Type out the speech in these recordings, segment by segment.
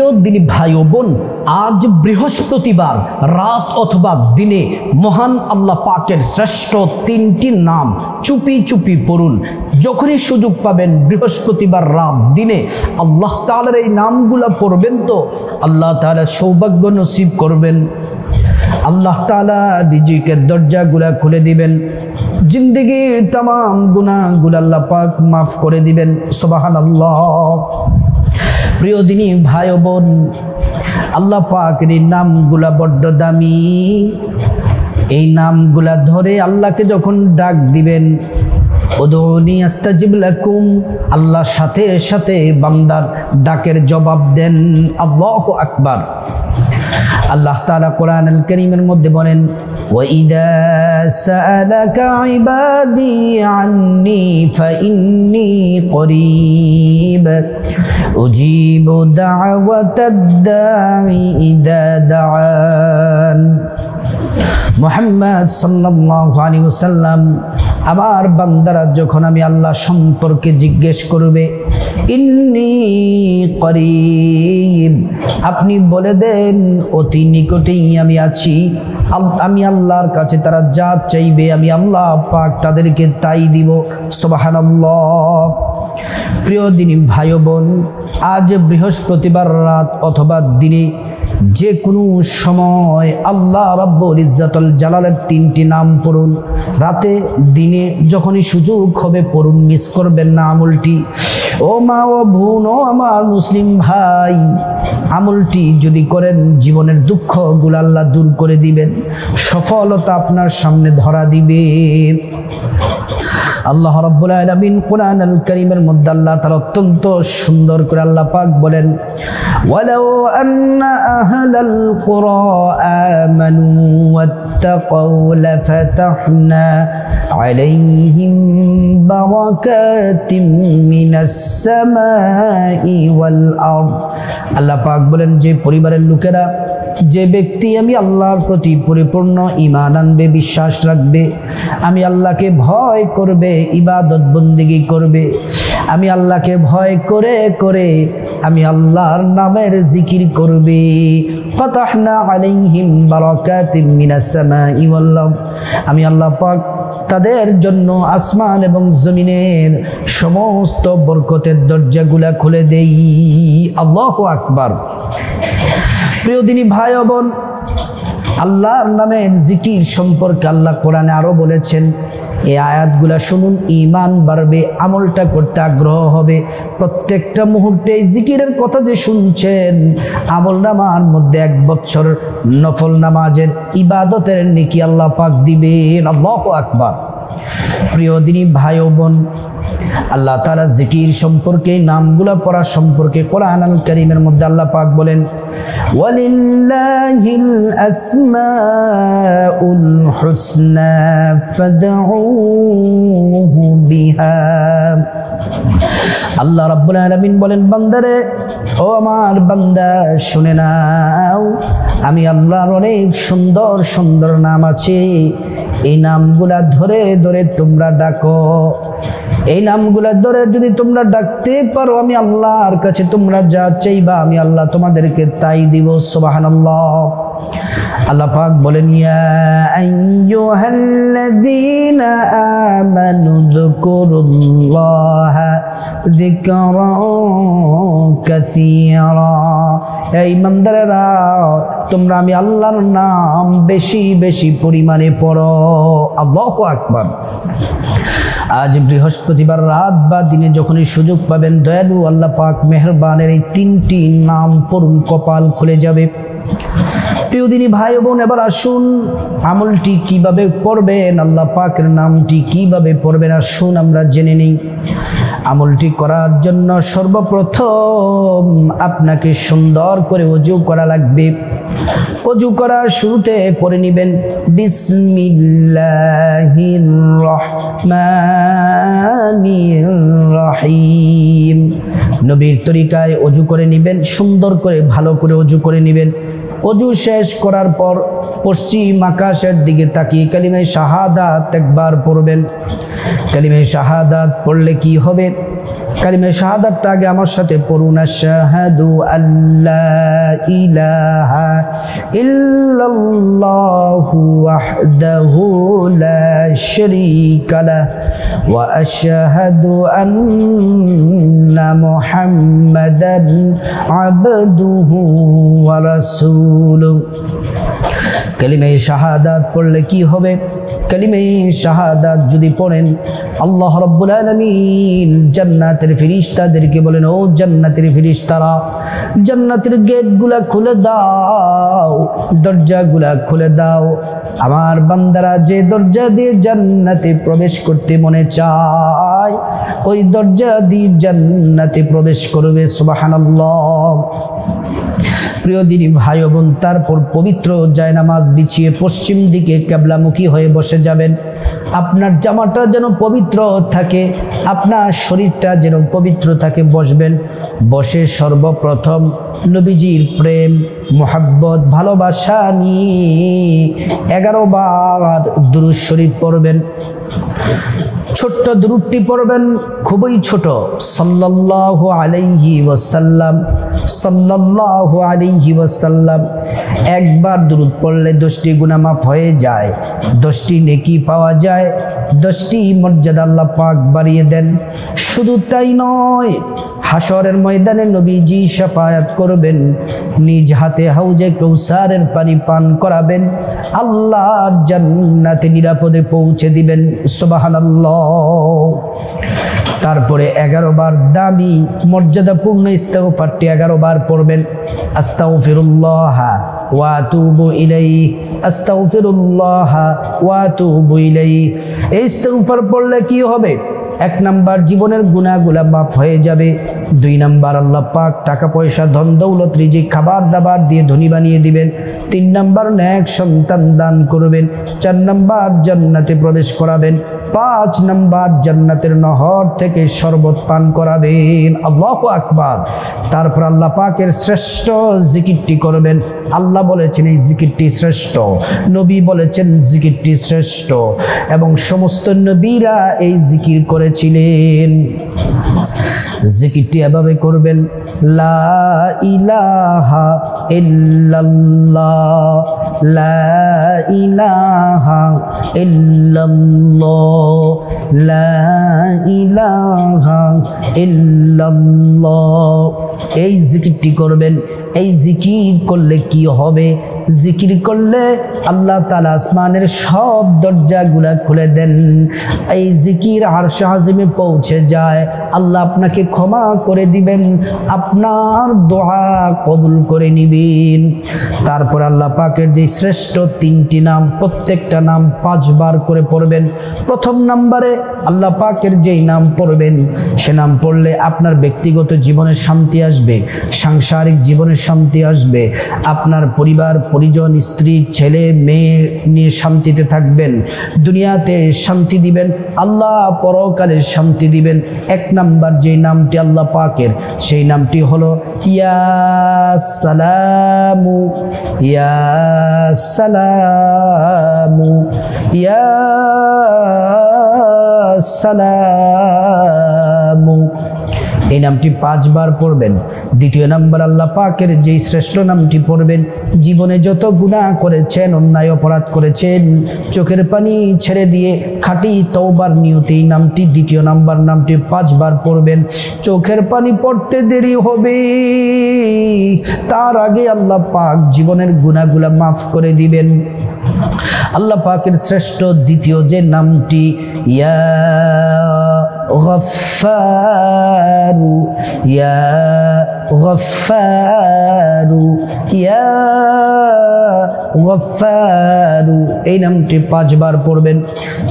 প্রিয় দিনী ভাই ও বোন, আজ বৃহস্পতিবার রাত অথবা দিনে মহান আল্লাহ পাকের শ্রেষ্ঠ তিনটি নাম চুপি চুপি পড়ুন। যখনই সুযোগ পাবেন বৃহস্পতিবার রাত দিনে আল্লাহ তাআলার এই নামগুলা পড়বেন তো আল্লাহ তাআলা সৌভাগ্য নসিব করবেন। আল্লাহ তাআলা রিজিকের দরজাগুলা খুলে দিবেন, জিন্দেগির तमाम গুনাহগুলো আল্লাহ পাক মাফ করে দিবেন। সুবহানাল্লাহ। প্রিয় দিনী ভাই ও বোন, আল্লাহ পাকের এই নামগুলা বড্ড দামি। এই নামগুলা ধরে আল্লাহকে যখন ডাক দিবেন, উদউনি আস্তাজিব লাকুম, আল্লাহর সাথে সাথে বান্দার ডাকের জবাব দেন। আল্লাহু আকবার। আল্লাহ তাআলা কোরআনুল কারীমের মধ্যে বলেন, ওয়াইদা সাআলাকা ইবাদি আন্নী ফাইন্নী করিব উজিবু দাওয়াতাদ দাঈ ইযা দাআন। মুহাম্মদ সাল্লাল্লাহু আলাইহি ওয়াসাল্লাম, আমার বান্দারা যখন আমি আল্লাহ সম্পর্কে জিজ্ঞেস করবে, ইন্নী করিব, আপনি বলে দেন অতি নিকটেই আমি আছি। আমি আল্লাহর কাছে তারা যা চাইবে আমি আল্লাহ পাক তাদেরকে তাই দিব। সুবহানাল্লাহ। প্রিয় দিনী ভাই ও বোন, আজ বৃহস্পতিবার রাত অথবা দিনে যে কোনো সময় আল্লাহ রাব্বুল ইজ্জাতুল জালালের তিনটি নাম পড়ুন। রাতে দিনে যখনই সুযোগ হবে পড়ুন, মিস করবেন না আমলটি। ও মা ও বোন, ও আমার মুসলিম ভাই, আমলটি যদি করেন জীবনের দুঃখগুলো আল্লাহ দূর করে দিবেন, সফলতা আপনার সামনে ধরা দিবে। আল্লাহ রাব্বুল আলামিন কোরআনুল কারীমের মধ্যে আল্লাহ তাআলা অত্যন্ত সুন্দর করে আল্লাহ পাক বলেন, ওয়ালাউ আন্না আহলাল কুরা আমানু ওয়াত্তাকাউ লাফাতাহনা আলাইহিম বারাকাতিম মিনাস সামাই ওয়াল আরদ। আল্লাহ পাক বলেন, যে পরিবারের লোকেরা, যে ব্যক্তি আমি আল্লাহর প্রতি পরিপূর্ণ ঈমান আনবে, বিশ্বাস রাখবে, আমি আল্লাহকে ভয় করবে, ইবাদত বন্দেগী করবে, আমি আল্লাহকে ভয় করে করে আমি আল্লাহর নামের জিকির করবে, ফাতাহনা আলাইহিম বারাকাতিম মিনাস সামাই ওয়াল আরদ, আমি আল্লাহ পাক তাদের জন্য আসমান এবং জমিনের সমস্ত বরকতের দরজাগুলা খুলে দেই। আল্লাহু আকবার। প্রিয় দিনী ভাই ও বোন, আল্লাহর নামের জিকির সম্পর্কে আল্লাহ কোরআনে আরো বলেছেন। এই আয়াতগুলা শুনুন, ঈমান বাড়বে, আমলটা করতে আগ্রহ হবে। প্রত্যেকটা মুহূর্তে এই জিকিরের কথা যে শুনছেন, আমল নামার মধ্যে 1 বছর নফল নামাজের ইবাদতের নেকি আল্লাহ পাক দিবেন। আল্লাহু আকবার। প্রিয় দিনী ভাই ও বোন, আল্লাহ তাআলা জিকির সম্পর্কে, নামগুলা পড়া সম্পর্কে কোরআনুল কারীমের মধ্যে আল্লাহ পাক বলেন, ওয়ালিল্লাহিল আসমাউল হুসনা ফাদউহু বিহা। আল্লাহ রাব্বুল আলামিন বলেন, বান্দারে, ও আমার বান্দা শুনে নাও, আমি আল্লাহর অনেক সুন্দর সুন্দর নাম আছে, এই নামগুলা ধরে ধরে তোমরা ডাকো। এই নামগুলা ধরে যদি তোমরা ডাকতে পারো, আমি আল্লাহর কাছে তোমরা যা চাইবা আমি আল্লাহ তোমাদেরকে তাই দিব। সুবহানাল্লাহ। আল্লাহ পাক বলেন, ইয়া আইয়ুহাল্লাযীনা আমানু যকুরুল্লাহা যিকরান কাসীরা। এই ইমানদারেরা, তোমরা আমি আল্লাহর নাম বেশি বেশি পরিমাণে পড়ো। আল্লাহু আকবার। আজ বৃহস্পতিবার রাত বা দিনে যখনই সুযোগ পাবেন, দয়ালু আল্লাহ পাক মেহেরবানের এই তিনটি নাম পড়ুন, কপাল খুলে যাবে। প্রিয় দিনী ভাই বোন, এবার আসুন আমলটি কিভাবে পড়বেন, আল্লাহ পাকের নামটি কিভাবে পড়বেন আসুন আমরা জেনে নিই। আমলটি করার জন্য সর্বপ্রথম আপনাকে সুন্দর করে ওযু করা লাগবে। ওযু করার শুরুতে পড়ে নেবেন বিসমিল্লাহির রহমানির রহিম। নবীর তরিকায় ওযু করে নেবেন, সুন্দর করে ভালো করে ওযু করে নেবেন। ওযু শেষ করার পর পশ্চিম আকাশের দিকে তাকিয়ে কালিমে শাহাদাত একবার পড়বেন। কালিমে শাহাদাত পড়লে কি হবে? কালিমা শাহাদাতটা আগে আমার সাথে পড়ুন। আশহাদু আল্লা ইলাহা ইল্লাল্লাহু ওয়াহদাহু লা শারীকা লাহু ওয়া আশহাদু আন্না মুহাম্মাদান আবদুহু ওয়া রাসূলুহু। কালিমা শাহাদাত পড়লে কি হবে? কালিমা শাহাদাত যদি পড়েন, আল্লাহ রাব্বুল আলামিন জান্নাতের ফেরেশতাদেরকে বলেন, ও জান্নাতের ফেরেশতারা, জান্নাতের গেটগুলা খুলে দাও, দরজাগুলা খুলে দাও। আমার বান্দারা যে দরজা দিয়ে জান্নাতে প্রবেশ করতে মনে চায়, ওই দরজা দিয়ে জান্নাতে প্রবেশ করবে। সুবহানাল্লাহ। প্রিয় দিনী ভাই ও বোন, তারপর পবিত্র জায়নামাজ বিছিয়ে পশ্চিম দিকে কিবলামুখী হয়ে বসে যাবেন। আপনার জামাটা যেন পবিত্র থাকে, আপনার শরীরটা যেন পবিত্র থাকে। বসবেন, বসে সর্বপ্রথম নবীজির প্রেম, মোহাব্বত, ভালোবাসা নিয়ে 11 বার দুরূদ শরীফ পড়বেন। ছোট্ট দুরূদটি পড়বেন, খুবই ছোট। সাল্লাল্লাহু আলাইহি ওয়াসাল্লাম, সাল্লাল্লাহু আলাইহি ওয়াসাল্লাম। একবার দুরূদ পড়লে 10টি গুনাহ মাফ হয়ে যায়, 10টি নেকি পাওয়া যায়, 10টি মর্যাদা আল্লাহ পাক বাড়িয়ে দেন। শুধু তাই নয়, হাসরের ময়দানে নবীজি শাফায়াত করবেন, নিজ হাতে হাউজে কাউসারের পানি পান করাবেন, আল্লাহর জান্নাতে নিরাপদে পৌঁছে দিবেন। সুবহানাল্লাহ। তারপরে 11 বার দামি মর্যাদাপূর্ণ ইস্তিগফারটি 11 বার পড়বেন। আস্তাগফিরুল্লাহ ওয়া আতুবু ইলাইহি, আস্তাগফিরুল্লাহ ওয়া আতুবু ইলাইহি। এই ইস্তিগফার পড়লে কি হবে? 1 নাম্বার, জীবনের গুনাহগুলো মাফ হয়ে যাবে। 2 নাম্বার, আল্লাহ পাক টাকা পয়সা, ধন দৌলত, রিজিক, খাবার দাবার দিয়ে ধনী বানিয়ে দিবেন। 3 নাম্বার, নেক সন্তান দান করবেন। 4 নাম্বার, জান্নাতে প্রবেশ করাবেন। 5 নাম্বার, জান্নাতের নহর থেকে শরবত পান করাবেন। আল্লাহু আকবার। তারপর আল্লাহ পাকের শ্রেষ্ঠ জিকিরটি করবেন। আল্লাহ বলেছেন এই জিকিরটি শ্রেষ্ঠ, নবী বলেছেন জিকিরটি শ্রেষ্ঠ, এবং সমস্ত নবীরা এই জিকির করেছিলেন। জিকিরটি এভাবে করবেন, লা ইলাহা ইল্লাল্লাহ, লা ইলাহা ইল্লাল্লাহ, লা ইলাহা ইল্লাল্লাহ। এই জিকিরটি করবেন। এই জিকির করলে কি হবে? জিকির করলে আল্লাহ তাআলা আসমানের সব দরজাগুলা খুলে দেন। এই জিকির আরশে আজিমে পৌঁছে যায়, আল্লাহ আপনাকে ক্ষমা করে দিবেন, আপনার দোয়া কবুল করে নিবেন। তারপর আল্লাহ পাকের যে শ্রেষ্ঠ 3টি নাম, প্রত্যেকটা নাম 5 বার করে পড়বেন। প্রথম নম্বরে আল্লাহ পাকের যেই নাম পড়বেন, সে নাম পড়লে আপনার ব্যক্তিগত জীবনে শান্তি আসবে, সাংসারিক জীবনে শান্তি আসবে, আপনার পরিবার পরিজন, স্ত্রী, ছেলে মেয়ে নিয়ে শান্তিতে থাকবেন, দুনিয়াতে শান্তি দিবেন, আল্লাহ পরকালে শান্তি দিবেন। 1 নাম্বার যে নামটি আল্লাহ পাকের, সেই নামটি হলো ইয়া সালামু, ইয়া সালামু, ইয়া সালামু। এই নামটি 5 বার পড়বেন। 2 নাম্বার, আল্লাহ পাকের যেই শ্রেষ্ঠ নামটি পড়বেন, জীবনে যত গুনাহ করেছেন, অন্যায় অপরাধ করেছেন, চোখের পানি ছেড়ে দিয়ে খাঁটি তওবার নিয়তে এই নামটি, 2 নাম্বার নামটি 5 বার পড়বেন। চোখের পানি পড়তে দেরি হবে, তার আগে আল্লাহ পাক জীবনের গুনাহগুলা মাফ করে দিবেন। আল্লাহ পাকের শ্রেষ্ঠ 2য় যে নামটি, ইয়া গফফারু, ইয়া গফফারু, ইয়া গফফারু। এই নামটি 5 বার পড়বেন।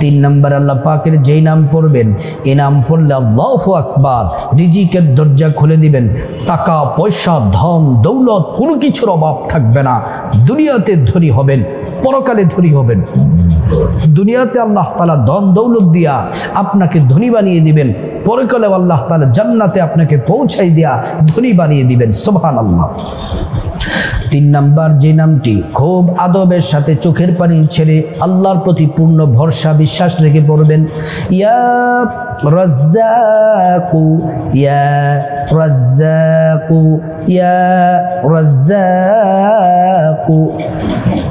3 নাম্বার আল্লাহ পাকের যেই নাম পড়বেন, এই নাম পড়লে আল্লাহু আকবার, রিজিকের দরজা খুলে দিবেন। টাকা পয়সা, ধন দৌলত, কোনো কিছুর অভাব থাকবে না। দুনিয়াতে ধনী হবেন, পরকালে ধনী হবেন। দুনিয়াতে আল্লাহ তাআলা ধন দৌলত দিয়া আপনাকে ধনী বানিয়ে দিবেন, পরকালে আল্লাহ তাআলা জান্নাতে আপনাকে পৌঁছাই দিয়া ধনী বানিয়ে দিবেন। সুবহানাল্লাহ। 3 নাম্বার যে নামটি খুব আদবের সাথে চোখের পানি ছেড়ে আল্লাহর প্রতি পূর্ণ ভরসা বিশ্বাস রেখে পড়বেন, ইয়া রাজ্জাকু ইয়া রাজ্জাকু ইয়া রাজ্জাকু।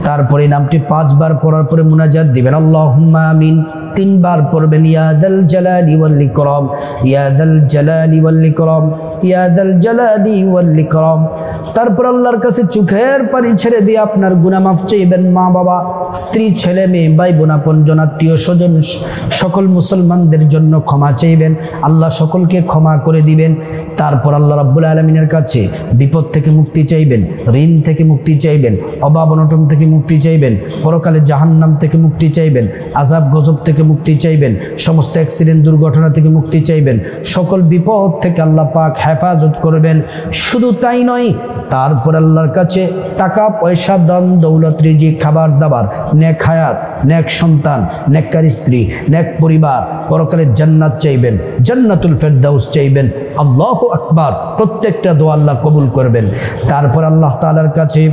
তারপরে নামটি 5 বার পড়ার পরে মুনাজাত দিবেন, আল্লাহুম্মা আমিন। 3 বার পড়বেন, ইয়া দাল জালালি ওয়াল ইকরাম ইয়া দাল জালালি ওয়াল ইকরাম ইয়া দাল জালালি ওয়াল ইকরাম। তারপর আল্লাহর কাছে চোখের পানি ছেড়ে দিয়ে আপনার গুনাহ মাফ চাইবেন। মা বাবা, স্ত্রী, ছেলে মেয়ে, ভাই বোন, আপনজন, আত্মীয় স্বজন, সকল মুসলমানদের জন্য ক্ষমা চাইবেন, আল্লাহ সকলকে ক্ষমা করে দিবেন। তারপর আল্লাহ রাব্বুল আলামিনের কাছে বিপদ থেকে মুক্তি চাইবেন, ঋণ থেকে মুক্তি চাইবেন, অভাব অনটন থেকে মুক্তি চাইবেন, পরকালে জাহান্নাম থেকে মুক্তি চাইবেন, আযাব গজব থেকে মুক্তি চাইবেন, সমস্ত অ্যাক্সিডেন্ট দুর্ঘটনা থেকে মুক্তি চাইবেন, সকল বিপদ থেকে আল্লাহ পাক হেফাজত করবেন। শুধু তাই নয়, তারপর আল্লাহর কাছে টাকা পয়সা, ধন দৌলত, রিজিক, খাবার দাবার, নেক হায়াত, নেক সন্তান, নেককার স্ত্রী, নেক পরিবার, পরকালে জান্নাত চাইবেন, জান্নাতুল ফেরদাউস চাইবেন। আল্লাহু আকবার। প্রত্যেকটা দোয়া আল্লাহ কবুল করবেন। তারপর আল্লাহ তাআলার কাছে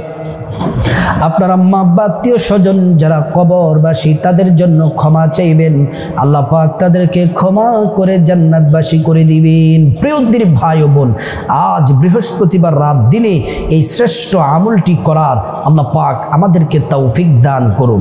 আপনার আম্মা আব্বা, আত্মীয় স্বজন যারা কবরবাসী তাদের জন্য ক্ষমা চাইবেন, আল্লাহ পাক তাদেরকে ক্ষমা করে জান্নাতবাসী করে দিবেন। প্রিয় দিনী ভাই ও বোন, আজ বৃহস্পতিবার রাত দিনে এই শ্রেষ্ঠ আমলটি করার আল্লাহ পাক আমাদেরকে তৌফিক দান করুন।